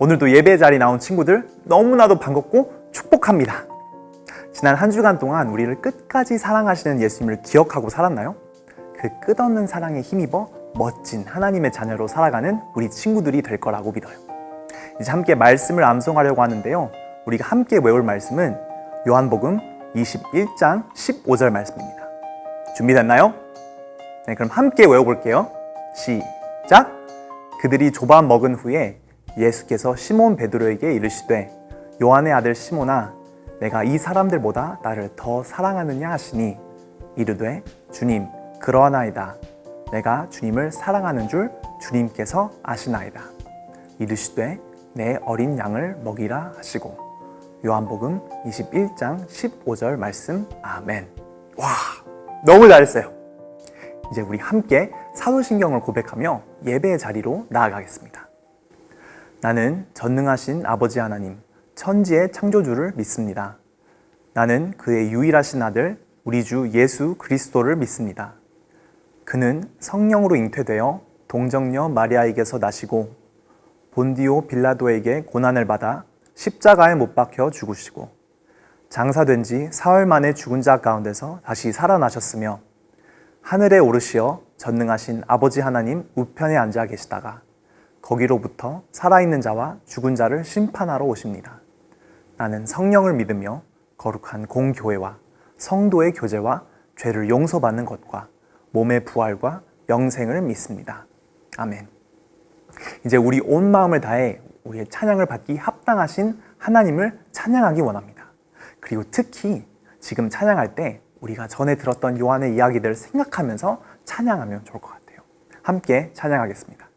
오늘도 예배 자리에 나온 친구들 너무나도 반갑고 축복합니다. 지난 한 주간 동안 우리를 끝까지 사랑하시는 예수님을 기억하고 살았나요? 그 끝없는 사랑에 힘입어 멋진 하나님의 자녀로 살아가는 우리 친구들이 될 거라고 믿어요. 이제 함께 말씀을 암송하려고 하는데요. 우리가 함께 외울 말씀은 요한복음 21장 15절 말씀입니다. 준비됐나요? 네, 그럼 함께 외워볼게요. 시작! 그들이 조밥 먹은 후에 예수께서 시몬 베드로에게 이르시되 요한의 아들 시몬아 내가 이 사람들보다 나를 더 사랑하느냐 하시니 이르되 주님 그러하나이다. 내가 주님을 사랑하는 줄 주님께서 아시나이다. 이르시되 내 어린 양을 먹이라 하시고. 요한복음 21장 15절 말씀. 아멘. 와, 너무 잘했어요. 이제 우리 함께 사도신경을 고백하며 예배의 자리로 나아가겠습니다. 나는 전능하신 아버지 하나님, 천지의 창조주를 믿습니다. 나는 그의 유일하신 아들, 우리 주 예수 그리스도를 믿습니다. 그는 성령으로 잉태되어 동정녀 마리아에게서 나시고 본디오 빌라도에게 고난을 받아 십자가에 못 박혀 죽으시고 장사된 지 사흘 만에 죽은 자 가운데서 다시 살아나셨으며 하늘에 오르시어 전능하신 아버지 하나님 우편에 앉아 계시다가 거기로부터 살아있는 자와 죽은 자를 심판하러 오십니다. 나는 성령을 믿으며 거룩한 공교회와 성도의 교제와 죄를 용서받는 것과 몸의 부활과 영생을 믿습니다. 아멘. 이제 우리 온 마음을 다해 우리의 찬양을 받기 합당하신 하나님을 찬양하기 원합니다. 그리고 특히 지금 찬양할 때 우리가 전에 들었던 요한의 이야기들을 생각하면서 찬양하면 좋을 것 같아요. 함께 찬양하겠습니다.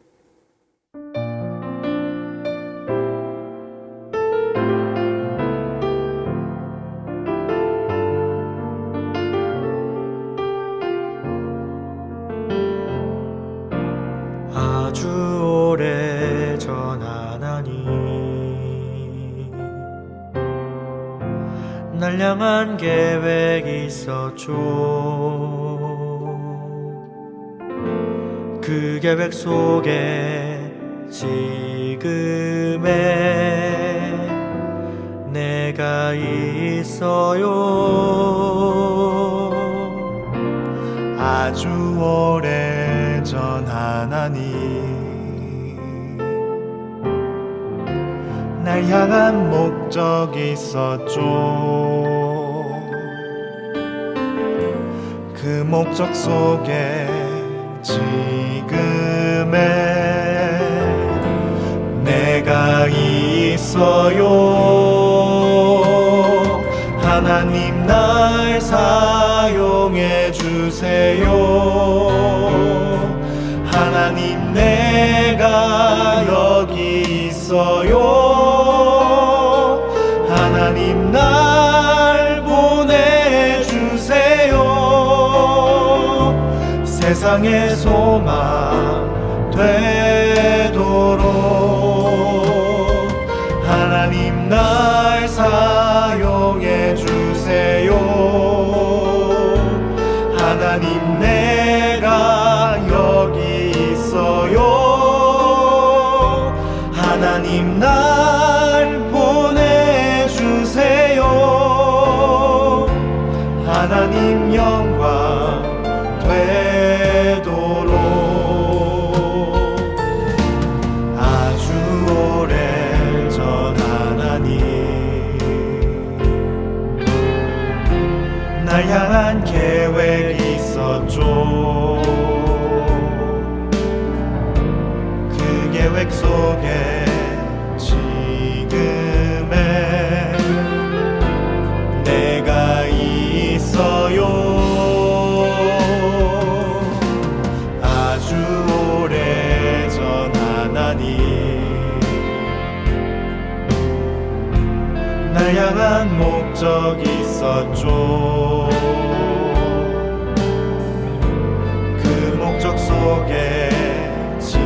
아주 오래전 하나님 날 향한 계획이 있었죠. 그 계획 속에 지금의 내가 있어요. 아주 오래전 하나님 날 향한 목적이 있었죠. 그 목적 속에 지금의 내가 있어요. 하나님 날 사용해 주세요. 하나님 내가 여기 있어요. 하나님 날 보내주세요. 세상의 소망 되도록 하나님 날 사용해 주세요. 하나님 내가 여기 있어요. 하나님 날 보내주세요. 하나님 영광 되도록 아주 오래전 하나님 날 향한 계획이 있었죠. 그 계획 속에 지금의 내가 있어요. 아주 오래전 하나님 날 향한 목적이 있었죠. 그 목적 속에 지금의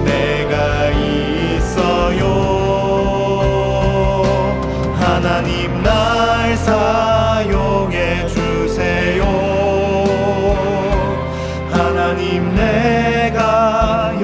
내가 있어요. 하나님 날 사용해 주세요. 하나님 내가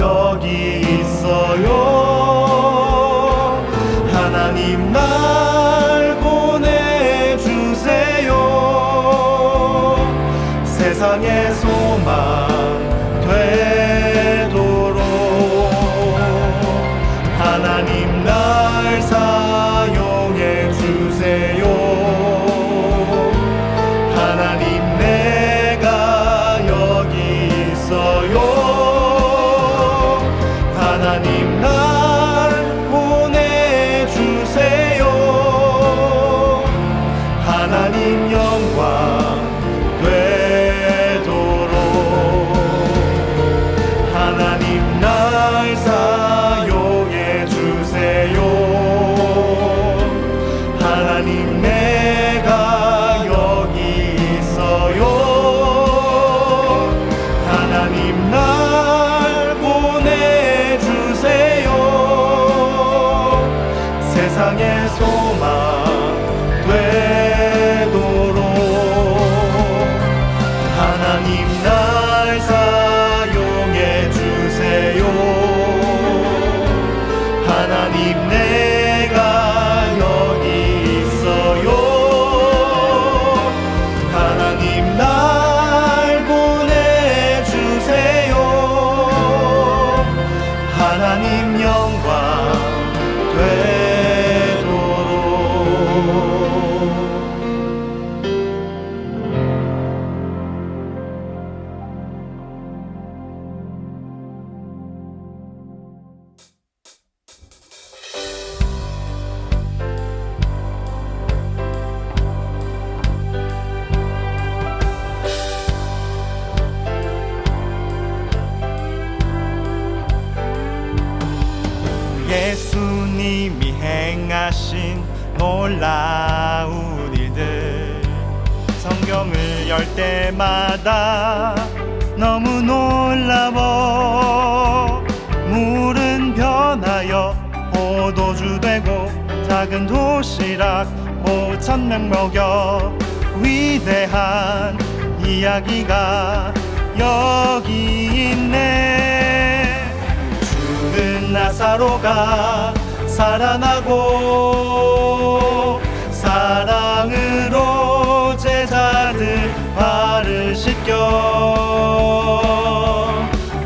하나님 날 보내주세요. 하나님 영광 되도록 하나님 날 사용해 주세요. 하나님 내가 여기 있어요. 하나님 날 보내주세요. 세상의 소망 되도록 하나님 날 사용해 주세요. 하나님 내가 여기 있어요. 하나님 날 보내주세요. 하나님 영광 되도록 예수님이 행하신 놀라운 일들 성경을 열 때마다 너무 놀라워 물은 변하여 포도주 되고 작은 도시락 5,000명 먹여 위대한 이야기가 여기 있네. 죽은 나사로가 살아나고 사랑으로 제자들 발을 씻겨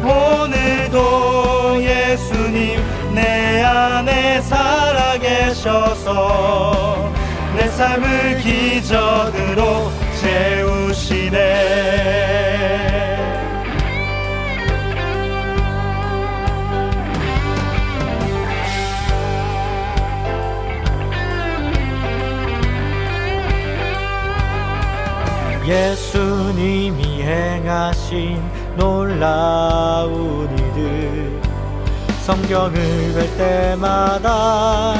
오늘도 예수님 내 안에 살아계셔서 내 삶을 기적으로 채우시네. 예수님이 행하신 놀라운 일들 성경을 볼 때마다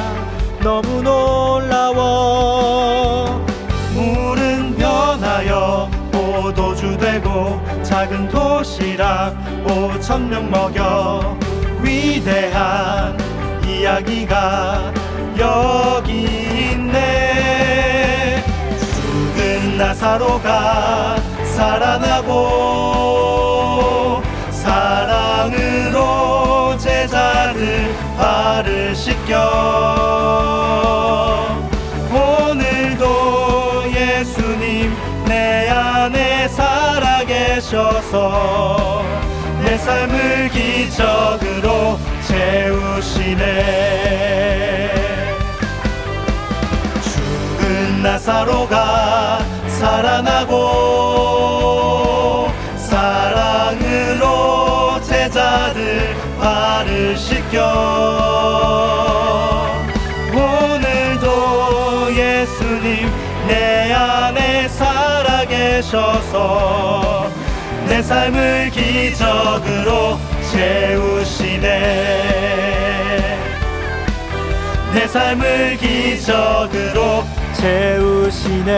너무 놀라워 물은 변하여 포도주 되고 작은 도시락 5,000명 먹여 위대한 이야기가 여기 있네. 죽은 나사로가 살아나고 사랑으로 제자들 발을 씻겨 오늘도 예수님 내 안에 살아계셔서 내 삶을 기적으로 채우시네. 죽은 나사로가 살아나고 사랑으로 제자들 발을 씻겨 오늘도 예수님 내 안에 살아계셔서 내 삶을 기적으로 채우시네. 내 삶을 기적으로 채우시네.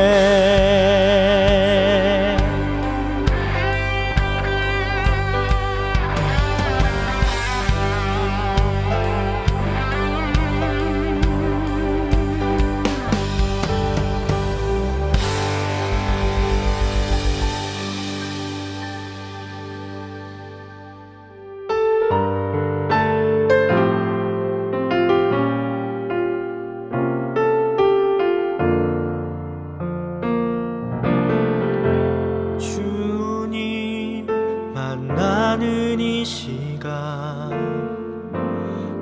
만나는 이 시간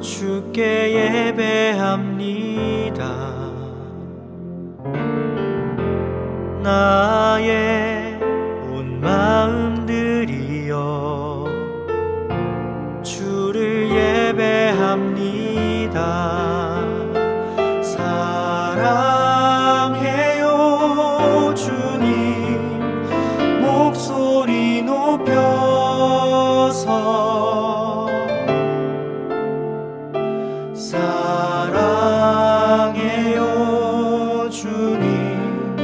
주께 예배합니다. 나의 온 마음 들이여 주를 예배합니다. 예배합니다. 사랑해요 주님, 목소리 높여서 사랑해요 주님,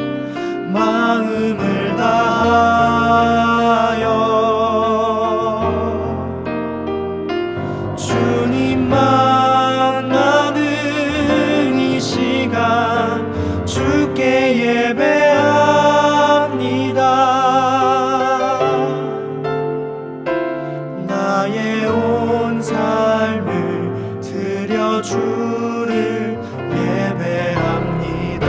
마음을 다하여 주님 만나는 이 시간 주께 예배합니다. 나의 온 삶을 드려 주를 예배합니다.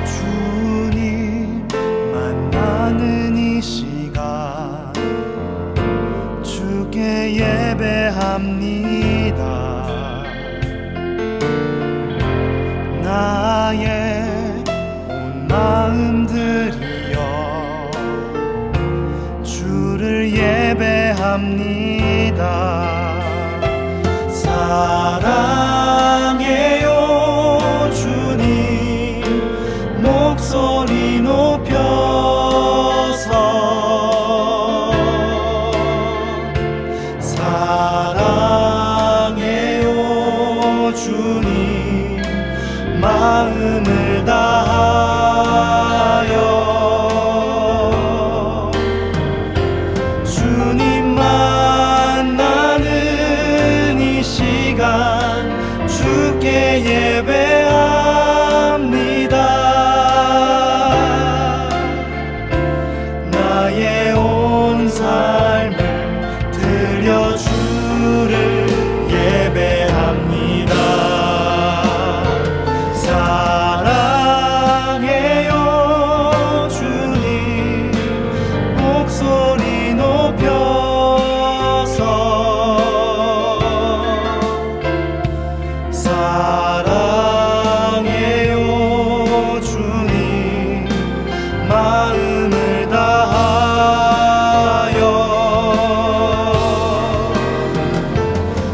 주님 만나는 이 시간 주께 예배합니다. 나의 온 마음 들여 주를 예배합니다. 사랑해요 주님, 목소리 높여서 사랑해요 주님, 마음을 다하여 주님 만나는 이 시간 주께 예배합니다. 나의 온 삶을 드려 주를 예배합니다. 사랑해요 주님, 목소리 높여서 사랑해요 주님, 마음을 다하여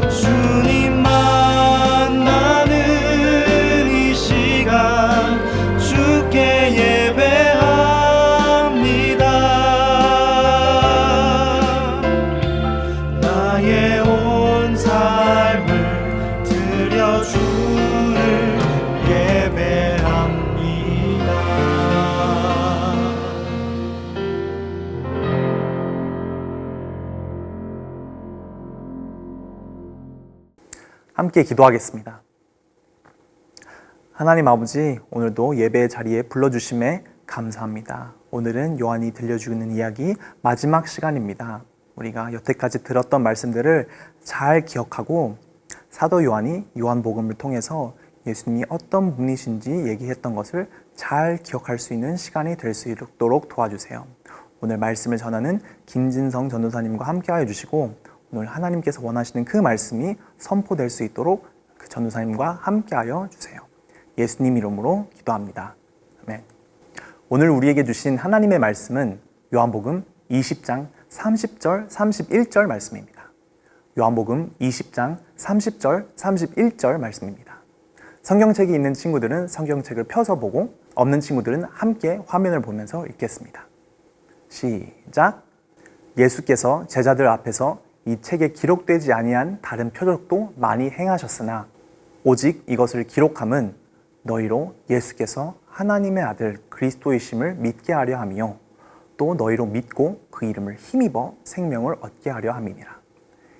주님 만나는 이 시간 주께 예배합니다. 나의 온 삶을 드려 주를 예배합니다. 함께 기도하겠습니다. 하나님 아버지, 오늘도 예배의 자리에 불러주심에 감사합니다. 오늘은 요한이 들려주는 이야기 마지막 시간입니다. 우리가 여태까지 들었던 말씀들을 잘 기억하고 사도 요한이 요한복음을 통해서 예수님이 어떤 분이신지 얘기했던 것을 잘 기억할 수 있는 시간이 될 수 있도록 도와주세요. 오늘 말씀을 전하는 김진성 전도사님과 함께하여 주시고 오늘 하나님께서 원하시는 그 말씀이 선포될 수 있도록 그 전도사님과 함께하여 주세요. 예수님 이름으로 기도합니다. 아멘. 오늘 우리에게 주신 하나님의 말씀은 요한복음 20장 30절, 31절 말씀입니다. 요한복음 20장 30절, 31절 말씀입니다. 성경책이 있는 친구들은 성경책을 펴서 보고 없는 친구들은 함께 화면을 보면서 읽겠습니다. 시작! 예수께서 제자들 앞에서 이 책에 기록되지 아니한 다른 표적도 많이 행하셨으나 오직 이것을 기록함은 너희로 예수께서 하나님의 아들 그리스도이심을 믿게 하려 함이요 또 너희로 믿고 그 이름을 힘입어 생명을 얻게 하려 함이니라.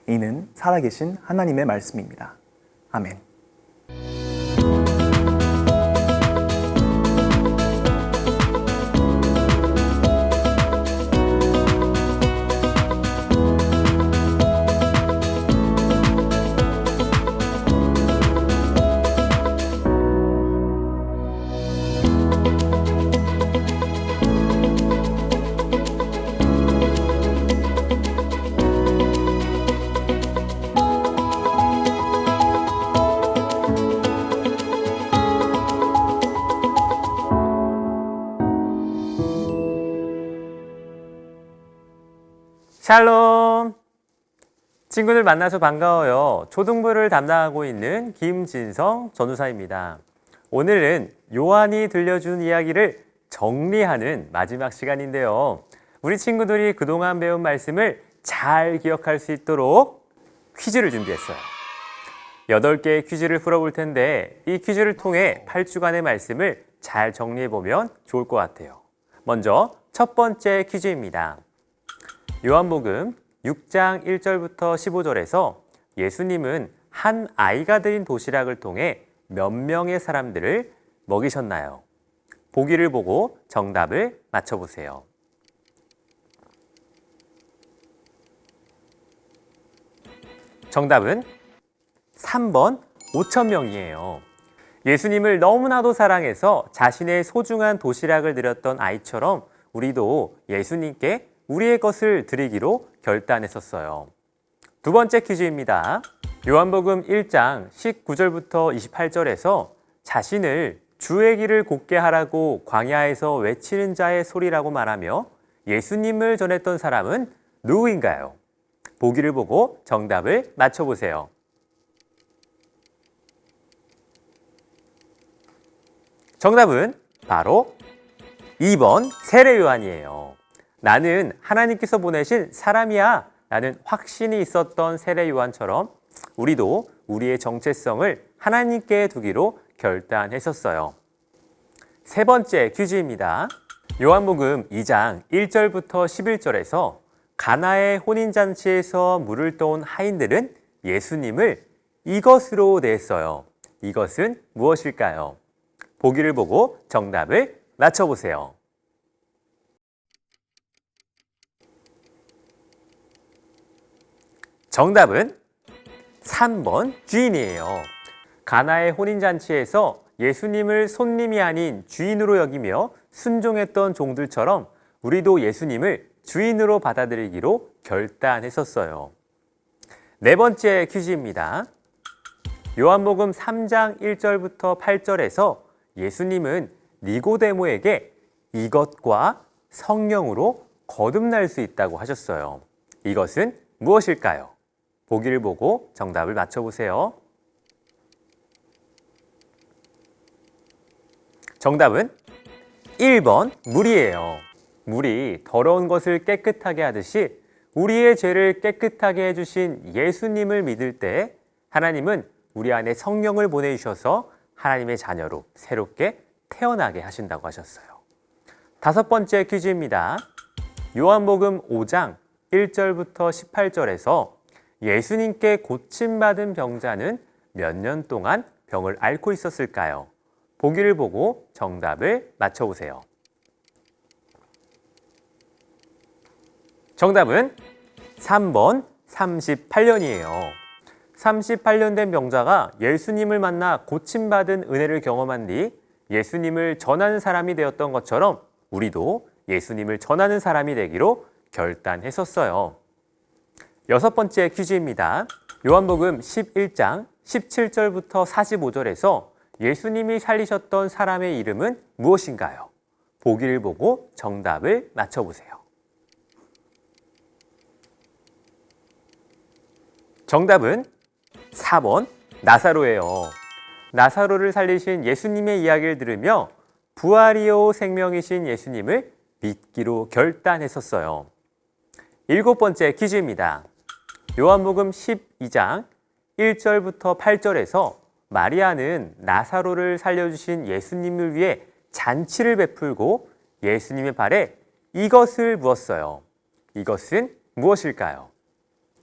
이는 살아계신 하나님의 말씀입니다. 아멘. 샬롬! 친구들 만나서 반가워요. 초등부를 담당하고 있는 김진성 전우사입니다. 오늘은 요한이 들려준 이야기를 정리하는 마지막 시간인데요. 우리 친구들이 그동안 배운 말씀을 잘 기억할 수 있도록 퀴즈를 준비했어요. 8개의 퀴즈를 풀어볼 텐데 이 퀴즈를 통해 8주간의 말씀을 잘 정리해보면 좋을 것 같아요. 먼저 첫 번째 퀴즈입니다. 요한복음 6장 1절부터 15절에서 예수님은 한 아이가 드린 도시락을 통해 몇 명의 사람들을 먹이셨나요? 보기를 보고 정답을 맞춰보세요. 정답은 3번 5천 명이에요. 예수님을 너무나도 사랑해서 자신의 소중한 도시락을 드렸던 아이처럼 우리도 예수님께 우리의 것을 드리기로 결단했었어요. 두 번째 퀴즈입니다. 요한복음 1장 19절부터 28절에서 자신을 주의 길을 곧게 하라고 광야에서 외치는 자의 소리라고 말하며 예수님을 전했던 사람은 누구인가요? 보기를 보고 정답을 맞춰보세요. 정답은 바로 2번 세례 요한이에요. 나는 하나님께서 보내신 사람이야 라는 확신이 있었던 세례 요한처럼 우리도 우리의 정체성을 하나님께 두기로 결단했었어요. 세 번째 퀴즈입니다. 요한복음 2장 1절부터 11절에서 가나의 혼인잔치에서 물을 떠온 하인들은 예수님을 이것으로 냈어요. 이것은 무엇일까요? 보기를 보고 정답을 맞춰보세요. 정답은 3번 주인이에요. 가나의 혼인잔치에서 예수님을 손님이 아닌 주인으로 여기며 순종했던 종들처럼 우리도 예수님을 주인으로 받아들이기로 결단했었어요. 네 번째 퀴즈입니다. 요한복음 3장 1절부터 8절에서 예수님은 니고데모에게 이것과 성령으로 거듭날 수 있다고 하셨어요. 이것은 무엇일까요? 보기를 보고 정답을 맞춰보세요. 정답은 1번 물이에요. 물이 더러운 것을 깨끗하게 하듯이 우리의 죄를 깨끗하게 해주신 예수님을 믿을 때 하나님은 우리 안에 성령을 보내주셔서 하나님의 자녀로 새롭게 태어나게 하신다고 하셨어요. 다섯 번째 퀴즈입니다. 요한복음 5장 1절부터 18절에서 예수님께 고침받은 병자는 몇 년 동안 병을 앓고 있었을까요? 보기를 보고 정답을 맞춰보세요. 정답은 3번 38년이에요. 38년 된 병자가 예수님을 만나 고침받은 은혜를 경험한 뒤 예수님을 전하는 사람이 되었던 것처럼 우리도 예수님을 전하는 사람이 되기로 결단했었어요. 여섯 번째 퀴즈입니다. 요한복음 11장 17절부터 45절에서 예수님이 살리셨던 사람의 이름은 무엇인가요? 보기를 보고 정답을 맞춰보세요. 정답은 4번 나사로예요. 나사로를 살리신 예수님의 이야기를 들으며 부활이요 생명이신 예수님을 믿기로 결단했었어요. 일곱 번째 퀴즈입니다. 요한복음 12장 1절부터 8절에서 마리아는 나사로를 살려주신 예수님을 위해 잔치를 베풀고 예수님의 발에 이것을 부었어요. 이것은 무엇일까요?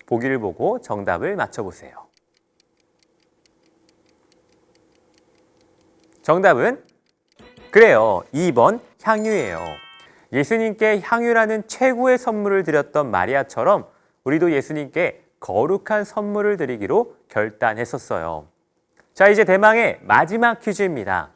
보기를 보고 정답을 맞춰보세요. 정답은 그래요. 2번 향유예요. 예수님께 향유라는 최고의 선물을 드렸던 마리아처럼 우리도 예수님께 거룩한 선물을 드리기로 결단했었어요. 자, 이제 대망의 마지막 퀴즈입니다.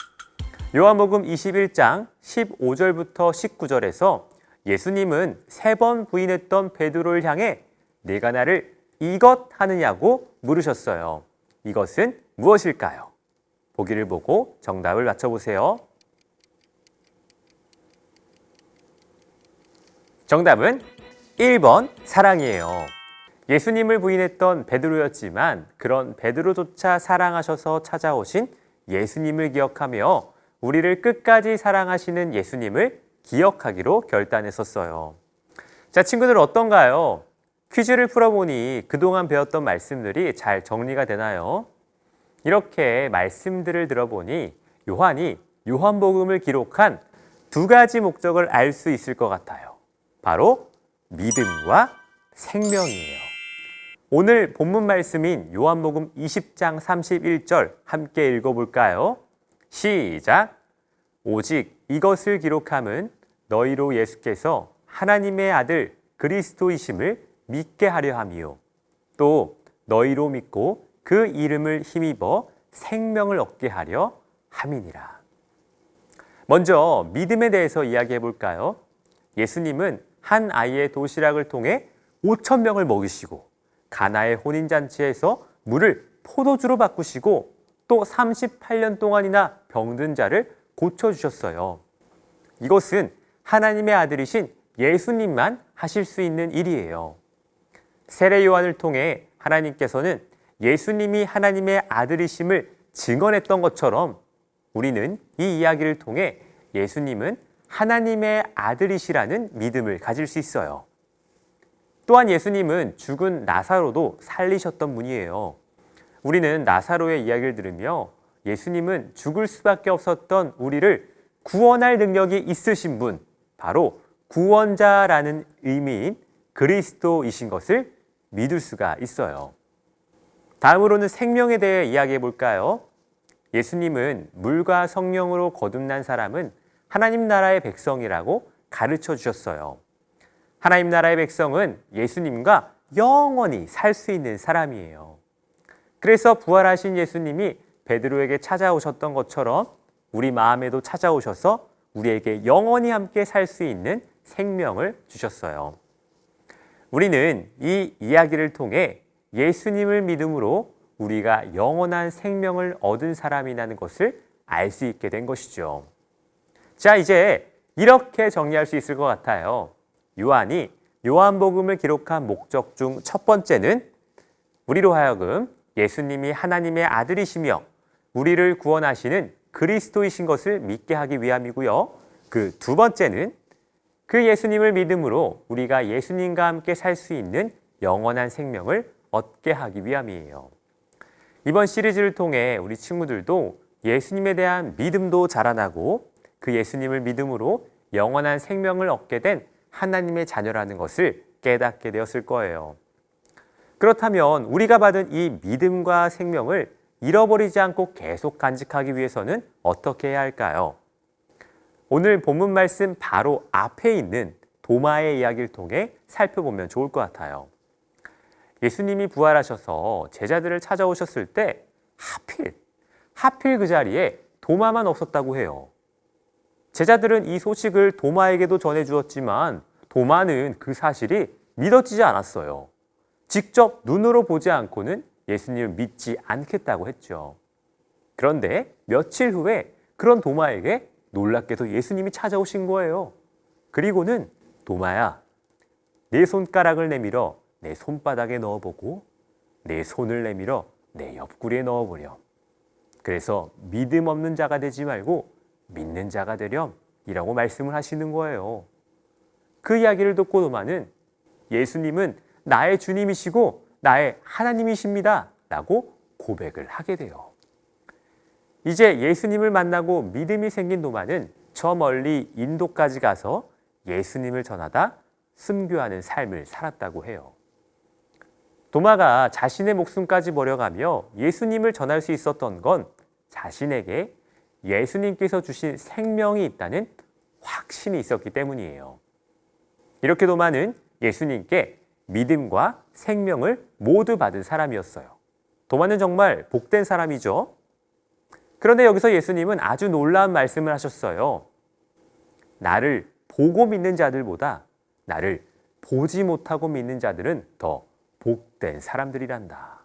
요한복음 21장 15절부터 19절에서 예수님은 3번 부인했던 베드로를 향해 네가 나를 이것 하느냐고 물으셨어요. 이것은 무엇일까요? 보기를 보고 정답을 맞춰보세요. 정답은 1번 사랑이에요. 예수님을 부인했던 베드로였지만 그런 베드로조차 사랑하셔서 찾아오신 예수님을 기억하며 우리를 끝까지 사랑하시는 예수님을 기억하기로 결단했었어요. 자, 친구들 어떤가요? 퀴즈를 풀어보니 그동안 배웠던 말씀들이 잘 정리가 되나요? 이렇게 말씀들을 들어보니 요한이 요한복음을 기록한 두 가지 목적을 알 수 있을 것 같아요. 바로 믿음과 생명이에요. 오늘 본문 말씀인 요한복음 20장 31절 함께 읽어볼까요? 시작! 오직 이것을 기록함은 너희로 예수께서 하나님의 아들 그리스도이심을 믿게 하려 함이요. 또 너희로 믿고 그 이름을 힘입어 생명을 얻게 하려 함이니라. 먼저 믿음에 대해서 이야기해 볼까요? 예수님은 한 아이의 도시락을 통해 5천 명을 먹이시고 가나의 혼인잔치에서 물을 포도주로 바꾸시고 또 38년 동안이나 병든 자를 고쳐주셨어요. 이것은 하나님의 아들이신 예수님만 하실 수 있는 일이에요. 세례 요한을 통해 하나님께서는 예수님이 하나님의 아들이심을 증언했던 것처럼 우리는 이 이야기를 통해 예수님은 하나님의 아들이시라는 믿음을 가질 수 있어요. 또한 예수님은 죽은 나사로도 살리셨던 분이에요. 우리는 나사로의 이야기를 들으며 예수님은 죽을 수밖에 없었던 우리를 구원할 능력이 있으신 분, 바로 구원자라는 의미인 그리스도이신 것을 믿을 수가 있어요. 다음으로는 생명에 대해 이야기해 볼까요? 예수님은 물과 성령으로 거듭난 사람은 하나님 나라의 백성이라고 가르쳐 주셨어요. 하나님 나라의 백성은 예수님과 영원히 살 수 있는 사람이에요. 그래서 부활하신 예수님이 베드로에게 찾아오셨던 것처럼 우리 마음에도 찾아오셔서 우리에게 영원히 함께 살 수 있는 생명을 주셨어요. 우리는 이 이야기를 통해 예수님을 믿음으로 우리가 영원한 생명을 얻은 사람이라는 것을 알 수 있게 된 것이죠. 자, 이제 이렇게 정리할 수 있을 것 같아요. 요한이 요한복음을 기록한 목적 중 첫 번째는 우리로 하여금 예수님이 하나님의 아들이시며 우리를 구원하시는 그리스도이신 것을 믿게 하기 위함이고요. 그 두 번째는 그 예수님을 믿음으로 우리가 예수님과 함께 살 수 있는 영원한 생명을 얻게 하기 위함이에요. 이번 시리즈를 통해 우리 친구들도 예수님에 대한 믿음도 자라나고 그 예수님을 믿음으로 영원한 생명을 얻게 된 하나님의 자녀라는 것을 깨닫게 되었을 거예요. 그렇다면 우리가 받은 이 믿음과 생명을 잃어버리지 않고 계속 간직하기 위해서는 어떻게 해야 할까요? 오늘 본문 말씀 바로 앞에 있는 도마의 이야기를 통해 살펴보면 좋을 것 같아요. 예수님이 부활하셔서 제자들을 찾아오셨을 때 하필 그 자리에 도마만 없었다고 해요. 제자들은 이 소식을 도마에게도 전해주었지만 도마는 그 사실이 믿어지지 않았어요. 직접 눈으로 보지 않고는 예수님을 믿지 않겠다고 했죠. 그런데 며칠 후에 그런 도마에게 놀랍게도 예수님이 찾아오신 거예요. 그리고는 도마야, 내 손가락을 내밀어 내 손바닥에 넣어보고 내 손을 내밀어 내 옆구리에 넣어보렴. 그래서 믿음 없는 자가 되지 말고 믿는 자가 되렴 이라고 말씀을 하시는 거예요. 그 이야기를 듣고 도마는 예수님은 나의 주님이시고 나의 하나님이십니다 라고 고백을 하게 돼요. 이제 예수님을 만나고 믿음이 생긴 도마는 저 멀리 인도까지 가서 예수님을 전하다 순교하는 삶을 살았다고 해요. 도마가 자신의 목숨까지 버려가며 예수님을 전할 수 있었던 건 자신에게 예수님께서 주신 생명이 있다는 확신이 있었기 때문이에요. 이렇게 도마는 예수님께 믿음과 생명을 모두 받은 사람이었어요. 도마는 정말 복된 사람이죠. 그런데 여기서 예수님은 아주 놀라운 말씀을 하셨어요. 나를 보고 믿는 자들보다 나를 보지 못하고 믿는 자들은 더 복된 사람들이란다.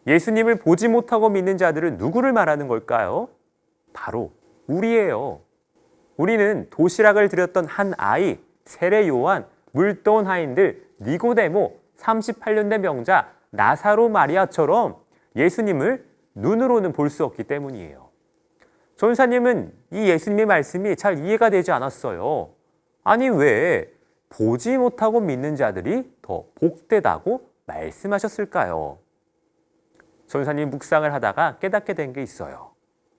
예수님을 보지 못하고 믿는 자들은 누구를 말하는 걸까요? 바로 우리예요. 우리는 도시락을 드렸던 한 아이, 세례 요한, 물떠온 하인들, 니고데모, 38년 된 병자 나사로 마리아처럼 예수님을 눈으로는 볼 수 없기 때문이에요. 전사님은 이 예수님의 말씀이 잘 이해가 되지 않았어요. 아니, 왜 보지 못하고 믿는 자들이 더 복되다고 말씀하셨을까요? 전사님 묵상을 하다가 깨닫게 된 게 있어요.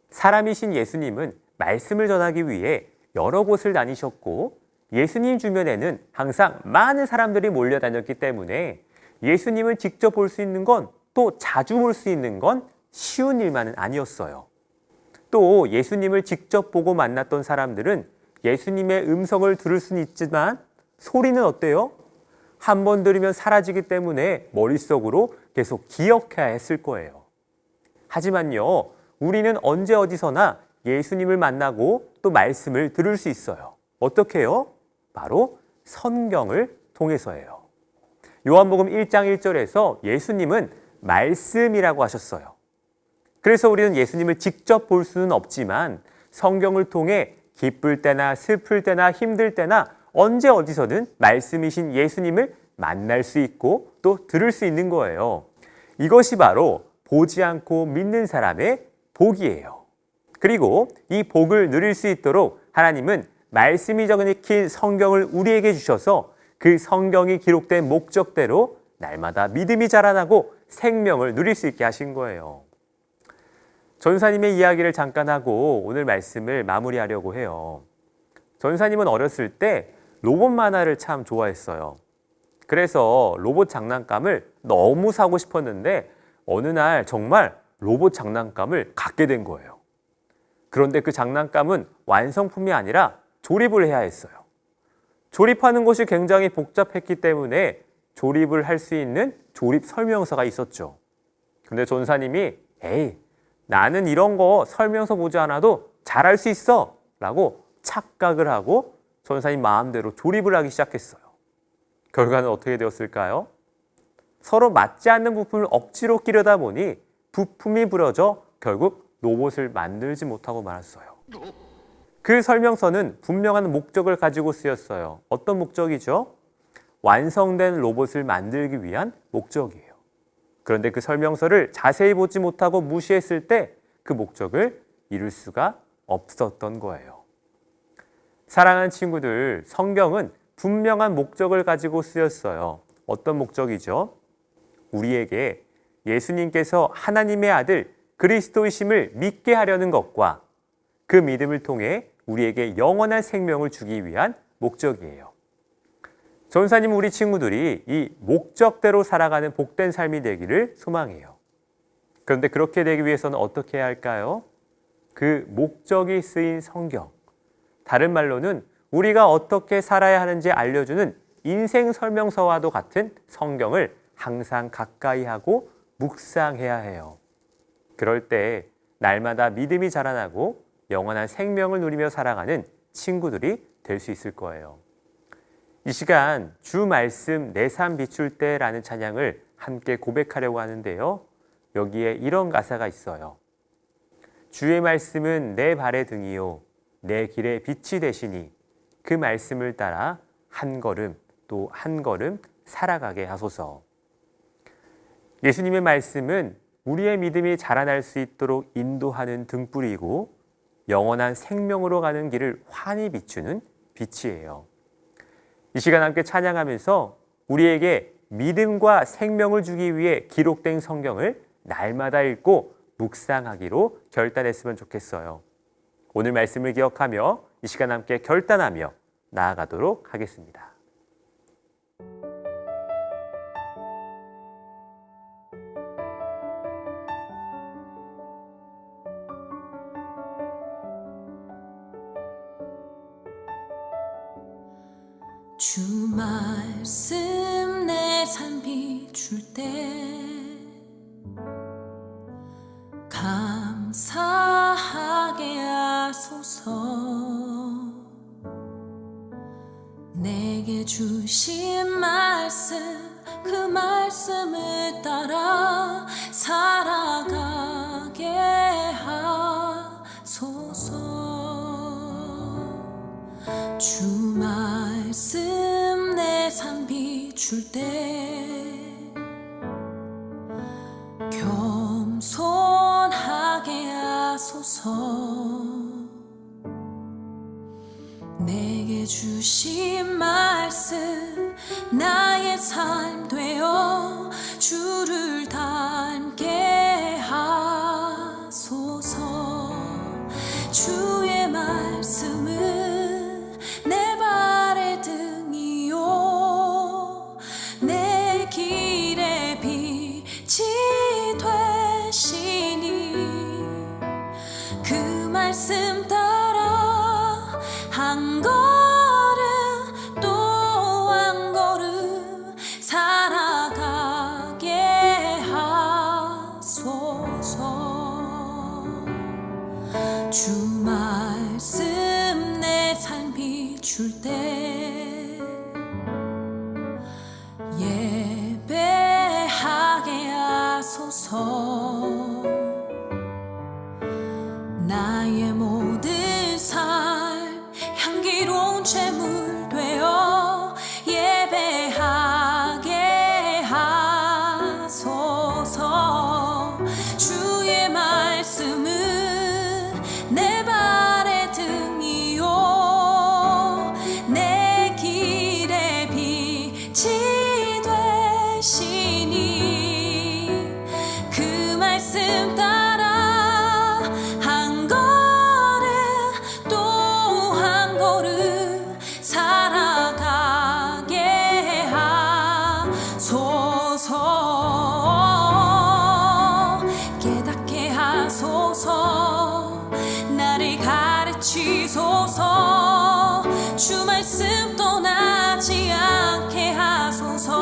사람이신 예수님은 말씀을 전하기 위해 여러 곳을 다니셨고 예수님 주변에는 항상 많은 사람들이 몰려다녔기 때문에 예수님을 직접 볼 수 있는 건, 또 자주 볼 수 있는 건 쉬운 일만은 아니었어요. 또 예수님을 직접 보고 만났던 사람들은 예수님의 음성을 들을 수는 있지만 소리는 어때요? 한 번 들으면 사라지기 때문에 머릿속으로 계속 기억해야 했을 거예요. 하지만요, 우리는 언제 어디서나 예수님을 만나고 또 말씀을 들을 수 있어요. 어떻게 해요? 바로 성경을 통해서예요. 요한복음 1장 1절에서 예수님은 말씀이라고 하셨어요. 그래서 우리는 예수님을 직접 볼 수는 없지만 성경을 통해 기쁠 때나 슬플 때나 힘들 때나 언제 어디서든 말씀이신 예수님을 만날 수 있고 또 들을 수 있는 거예요. 이것이 바로 보지 않고 믿는 사람의 복이에요. 그리고 이 복을 누릴 수 있도록 하나님은 말씀이 적힌 성경을 우리에게 주셔서 그 성경이 기록된 목적대로 날마다 믿음이 자라나고 생명을 누릴 수 있게 하신 거예요. 전사님의 이야기를 잠깐 하고 오늘 말씀을 마무리하려고 해요. 전사님은 어렸을 때 로봇 만화를 참 좋아했어요. 그래서 로봇 장난감을 너무 사고 싶었는데 어느 날 정말 로봇 장난감을 갖게 된 거예요. 그런데 그 장난감은 완성품이 아니라 조립을 해야 했어요. 조립하는 것이 굉장히 복잡했기 때문에 조립을 할 수 있는 조립 설명서가 있었죠. 근데 전사님이 에이, 나는 이런 거 설명서 보지 않아도 잘할 수 있어 라고 착각을 하고 전사님 마음대로 조립을 하기 시작했어요. 결과는 어떻게 되었을까요? 서로 맞지 않는 부품을 억지로 끼려다 보니 부품이 부러져 결국 로봇을 만들지 못하고 말았어요. 그 설명서는 분명한 목적을 가지고 쓰였어요. 어떤 목적이죠? 완성된 로봇을 만들기 위한 목적이에요. 그런데 그 설명서를 자세히 보지 못하고 무시했을 때 그 목적을 이룰 수가 없었던 거예요. 사랑하는 친구들, 성경은 분명한 목적을 가지고 쓰였어요. 어떤 목적이죠? 우리에게 예수님께서 하나님의 아들 그리스도이심을 믿게 하려는 것과 그 믿음을 통해 우리에게 영원한 생명을 주기 위한 목적이에요. 전사님, 우리 친구들이 이 목적대로 살아가는 복된 삶이 되기를 소망해요. 그런데 그렇게 되기 위해서는 어떻게 해야 할까요? 그 목적이 쓰인 성경, 다른 말로는 우리가 어떻게 살아야 하는지 알려주는 인생 설명서와도 같은 성경을 항상 가까이 하고 묵상해야 해요. 그럴 때 날마다 믿음이 자라나고 영원한 생명을 누리며 살아가는 친구들이 될 수 있을 거예요. 이 시간 주 말씀 내 삶 비출 때라는 찬양을 함께 고백하려고 하는데요. 여기에 이런 가사가 있어요. 주의 말씀은 내 발의 등이요 내 길의 빛이 되시니 그 말씀을 따라 한 걸음 또 한 걸음 살아가게 하소서. 예수님의 말씀은 우리의 믿음이 자라날 수 있도록 인도하는 등불이고 영원한 생명으로 가는 길을 환히 비추는 빛이에요. 이 시간 함께 찬양하면서 우리에게 믿음과 생명을 주기 위해 기록된 성경을 날마다 읽고 묵상하기로 결단했으면 좋겠어요. 오늘 말씀을 기억하며 이 시간 함께 결단하며 나아가도록 하겠습니다. 주 말씀 내 삶 비출 때 감사하게 하소서. 내게 주신 말씀 그 말씀을 따라 살아가게 하소서. 주 말씀 내 삶 비출 때 나의 삶 되어 주를 닮게 하소서. 주의 말씀은 내 발의 등이요 내 길의 빛이 되시니 그 말씀 따라 한 걸음 또 한 걸음 살아가게 하소서. 주 말씀 내 삶 비출 때 예배하게 하소서. 나의 모든 삶 향기로운 제물 되어 예배하게 하소서. 주의 말씀은 내 발의 등이요 내 길의 빛이 되시니 그 말씀 따라 한 걸음 또 한 걸음 살아가게 하소서. 깨닫게 하소서. 나를 가르치소서. 주 말씀 떠나지 않게 하소서.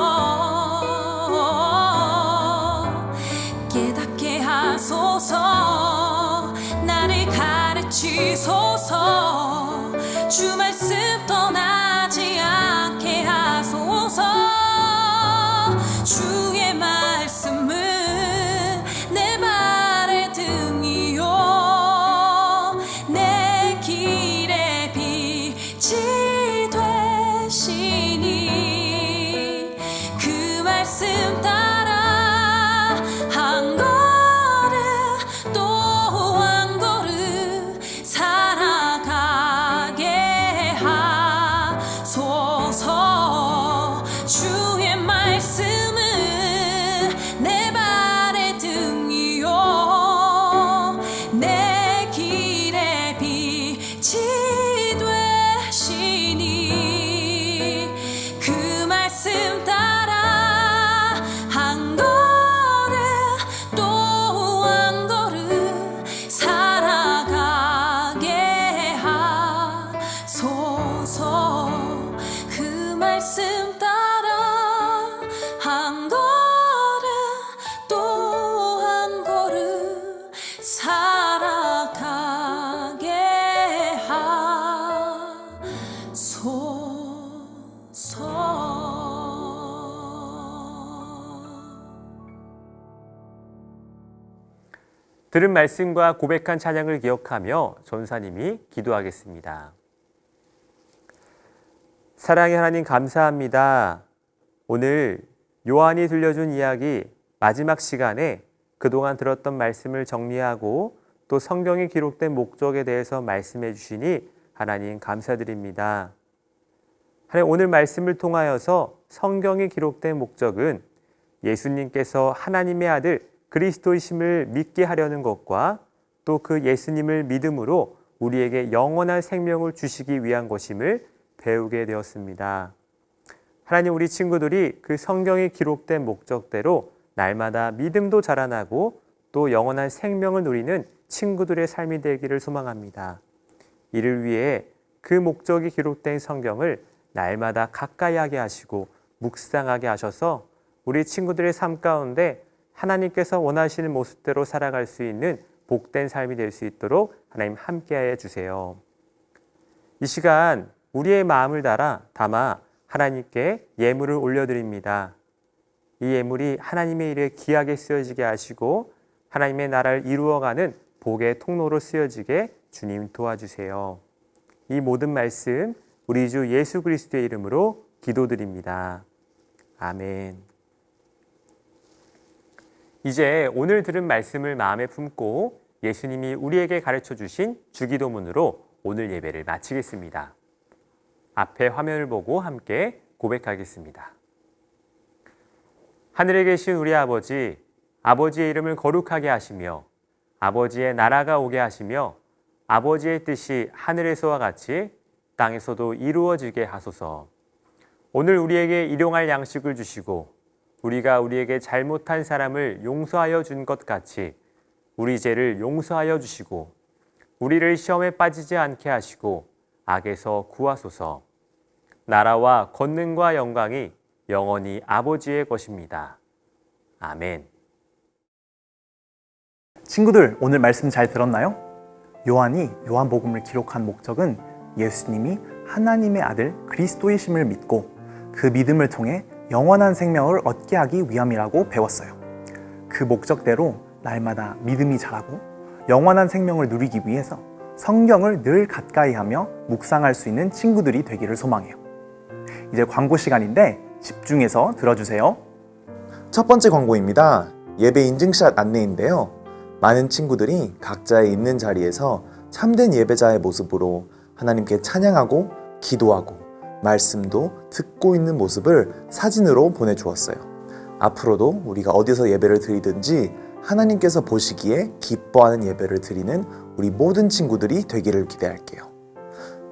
깨닫게 하소서. 나를 가르치소서. 주 말씀 떠나지 않게 하소서. 주의 말씀은 내 발의 등이요 내 길의 빛이 되시니 그 말씀 따라 한 걸음 또 한 걸음 살아가게 하소서. 주의 말씀은 내 발의 등이요 내 길의 빛이 되시니 그 말씀 따라 한 걸음 또 한 걸음 살아가게 하소서. 그 말씀 따라 한 걸음 또 한 걸음 살아가게 하소서. 들은 말씀과 고백한 찬양을 기억하며 전사님이 기도하겠습니다. 사랑의 하나님 감사합니다. 오늘 요한이 들려준 이야기 마지막 시간에 그동안 들었던 말씀을 정리하고 또 성경에 기록된 목적에 대해서 말씀해 주시니 하나님 감사드립니다. 하나님 오늘 말씀을 통하여서 성경에 기록된 목적은 예수님께서 하나님의 아들 그리스도이심을 믿게 하려는 것과 또 그 예수님을 믿음으로 우리에게 영원한 생명을 주시기 위한 것임을 배우게 되었습니다. 하나님 우리 친구들이 그 성경에 기록된 목적대로 날마다 믿음도 자라나고 또 영원한 생명을 누리는 친구들의 삶이 되기를 소망합니다. 이를 위해 그 목적이 기록된 성경을 날마다 가까이 하게 하시고 묵상하게 하셔서 우리 친구들의 삶 가운데 하나님께서 원하시는 모습대로 살아갈 수 있는 복된 삶이 될 수 있도록 하나님 함께하여 주세요. 이 시간 우리의 마음을 담아 하나님께 예물을 올려드립니다. 이 예물이 하나님의 일에 귀하게 쓰여지게 하시고 하나님의 나라를 이루어가는 복의 통로로 쓰여지게 주님 도와주세요. 이 모든 말씀 우리 주 예수 그리스도의 이름으로 기도드립니다. 아멘. 이제 오늘 들은 말씀을 마음에 품고 예수님이 우리에게 가르쳐 주신 주기도문으로 오늘 예배를 마치겠습니다. 앞에 화면을 보고 함께 고백하겠습니다. 하늘에 계신 우리 아버지, 아버지의 이름을 거룩하게 하시며 아버지의 나라가 오게 하시며 아버지의 뜻이 하늘에서와 같이 땅에서도 이루어지게 하소서. 오늘 우리에게 일용할 양식을 주시고 우리가 우리에게 잘못한 사람을 용서하여 준 것 같이 우리 죄를 용서하여 주시고 우리를 시험에 빠지지 않게 하시고 악에서 구하소서. 나라와 권능과 영광이 영원히 아버지의 것입니다. 아멘. 친구들, 오늘 말씀 잘 들었나요? 요한이 요한복음을 기록한 목적은 예수님이 하나님의 아들 그리스도이심을 믿고 그 믿음을 통해 영원한 생명을 얻게 하기 위함이라고 배웠어요. 그 목적대로 날마다 믿음이 자라고 영원한 생명을 누리기 위해서 성경을 늘 가까이 하며 묵상할 수 있는 친구들이 되기를 소망해요. 이제 광고 시간인데 집중해서 들어주세요. 첫 번째 광고입니다. 예배 인증샷 안내인데요. 많은 친구들이 각자의 있는 자리에서 참된 예배자의 모습으로 하나님께 찬양하고 기도하고 말씀도 듣고 있는 모습을 사진으로 보내주었어요. 앞으로도 우리가 어디서 예배를 드리든지 하나님께서 보시기에 기뻐하는 예배를 드리는 우리 모든 친구들이 되기를 기대할게요.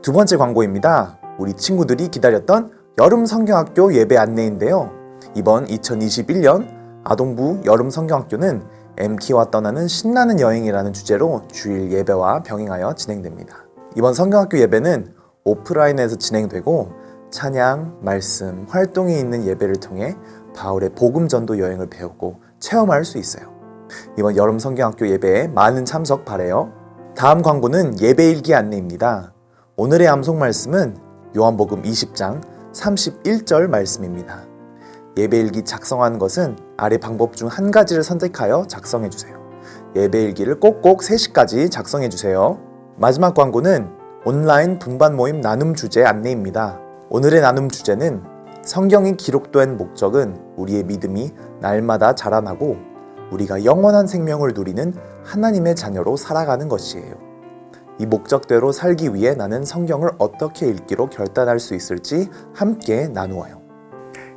두 번째 광고입니다. 우리 친구들이 기다렸던 여름 성경학교 예배 안내인데요. 이번 2021년 아동부 여름 성경학교는 MK와 떠나는 신나는 여행이라는 주제로 주일 예배와 병행하여 진행됩니다. 이번 성경학교 예배는 오프라인에서 진행되고 찬양, 말씀, 활동이 있는 예배를 통해 바울의 복음전도 여행을 배우고 체험할 수 있어요. 이번 여름 성경학교 예배에 많은 참석 바라요. 다음 광고는 예배일기 안내입니다. 오늘의 암송 말씀은 요한복음 20장 31절 말씀입니다. 예배일기 작성하는 것은 아래 방법 중 한 가지를 선택하여 작성해 주세요. 예배일기를 꼭꼭 3시까지 작성해 주세요. 마지막 광고는 온라인 분반 모임 나눔 주제 안내입니다. 오늘의 나눔 주제는 성경이 기록된 목적은 우리의 믿음이 날마다 자라나고 우리가 영원한 생명을 누리는 하나님의 자녀로 살아가는 것이에요. 이 목적대로 살기 위해 나는 성경을 어떻게 읽기로 결단할 수 있을지 함께 나누어요.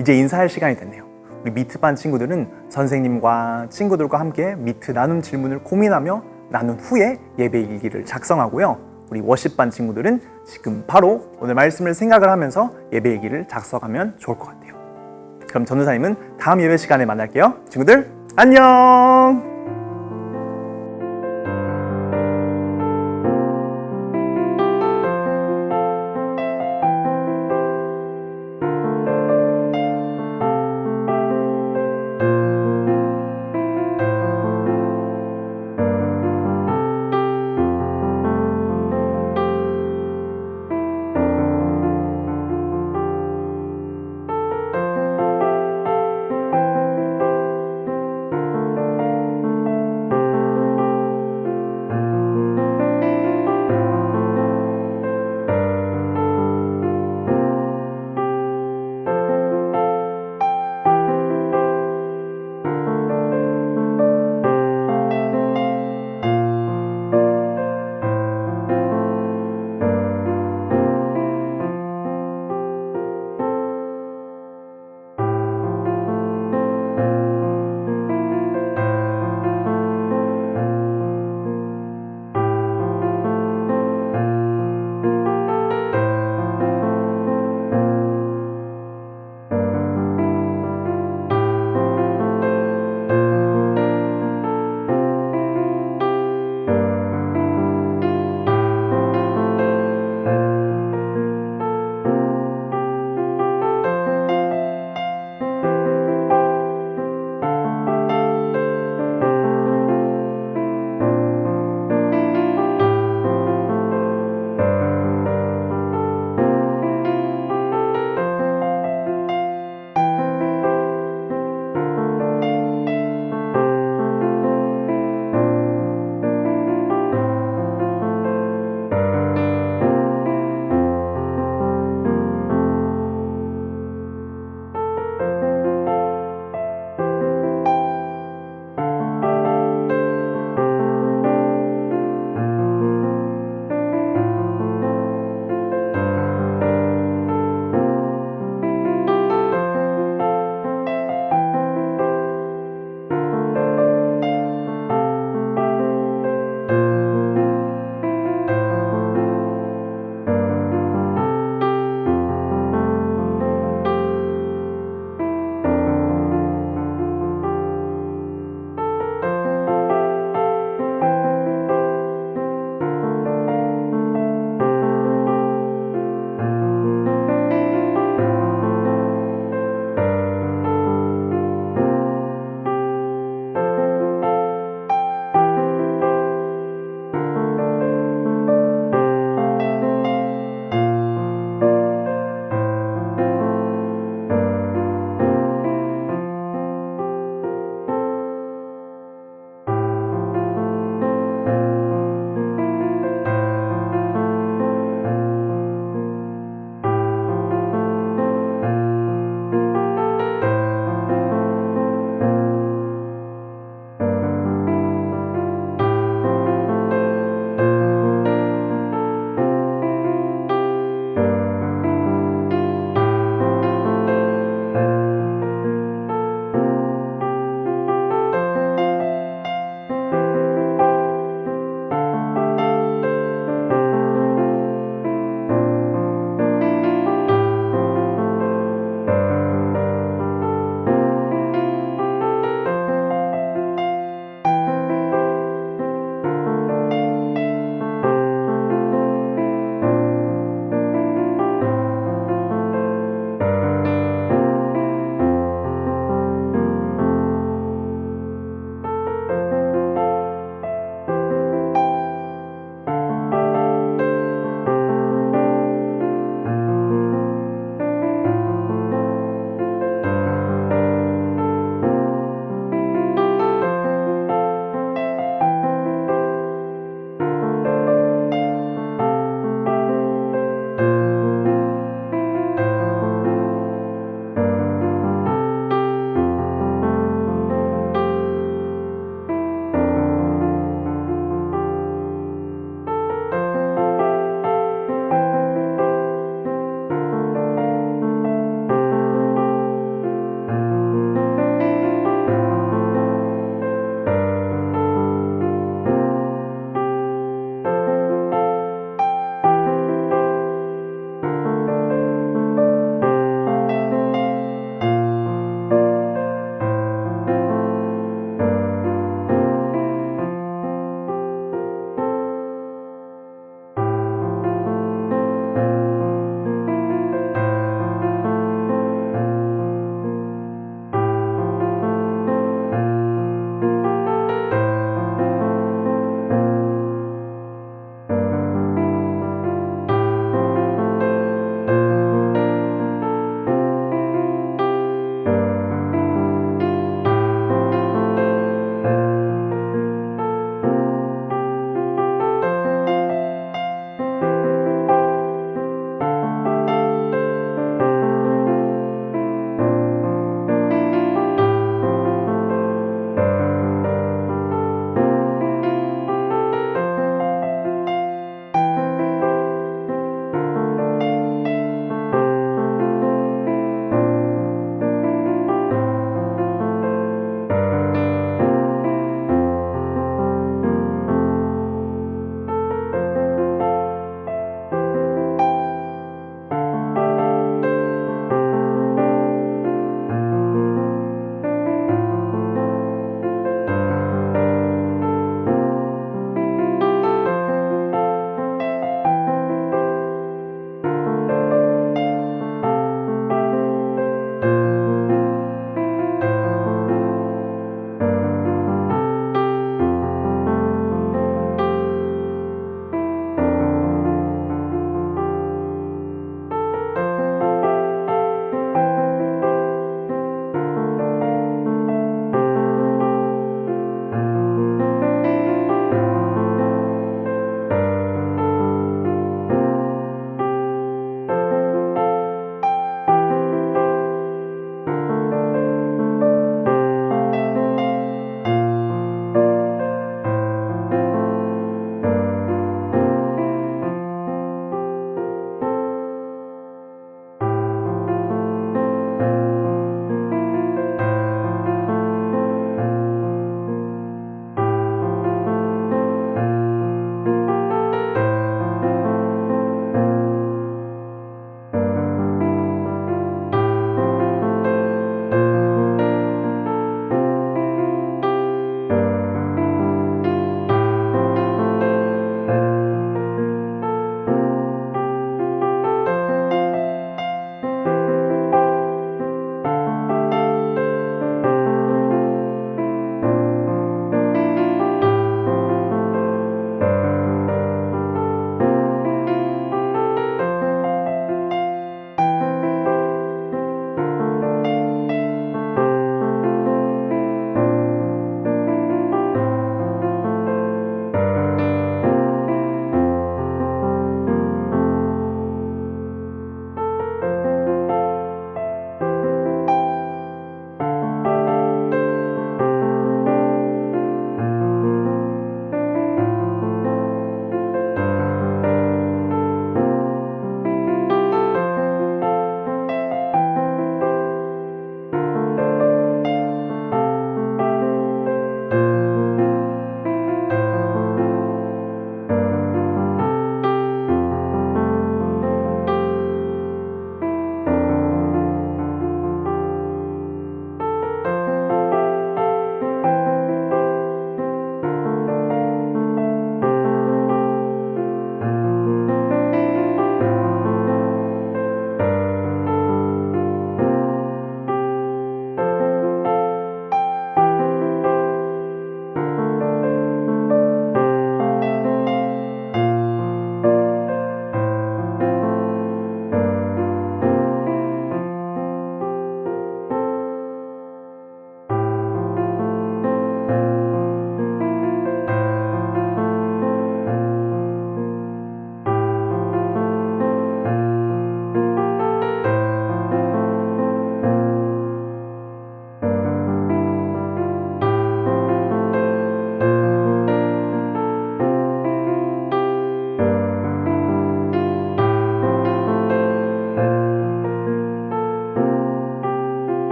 이제 인사할 시간이 됐네요. 우리 미트반 친구들은 선생님과 친구들과 함께 미트 나눔 질문을 고민하며 나눈 후에 예배 일기를 작성하고요. 우리 워십반 친구들은 지금 바로 오늘 말씀을 생각을 하면서 예배 일기를 작성하면 좋을 것 같아요. 그럼 전도사님은 다음 예배 시간에 만날게요. 친구들 안녕!